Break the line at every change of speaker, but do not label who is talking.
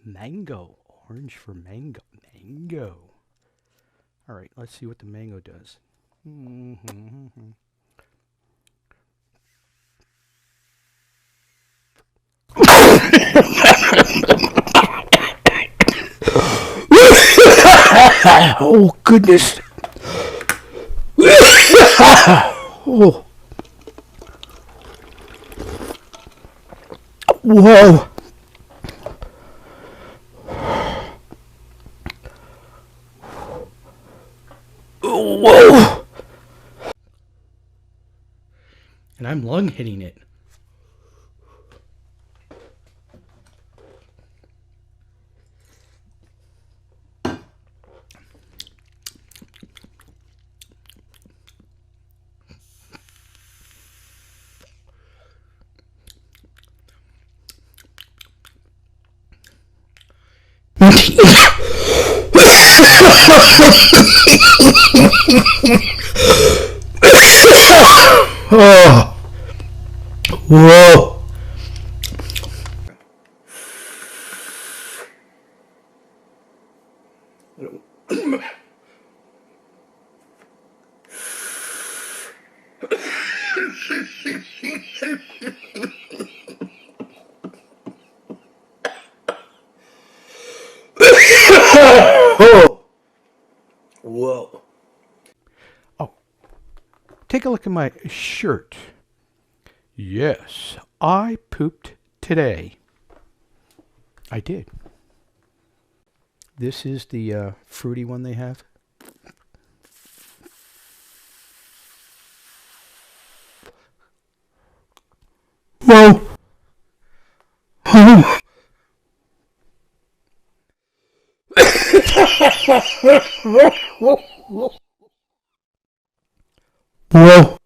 Mango. Orange for mango. Mango. All right, let's see what the mango does. Oh, goodness. Oh. Whoa. Whoa. And I'm lung hitting it. Oh. Whoa. Oh. Whoa. Oh, take a look at my shirt. Yes, I pooped today. I did. This is the fruity one they have. Whoa. Oh. Whoa.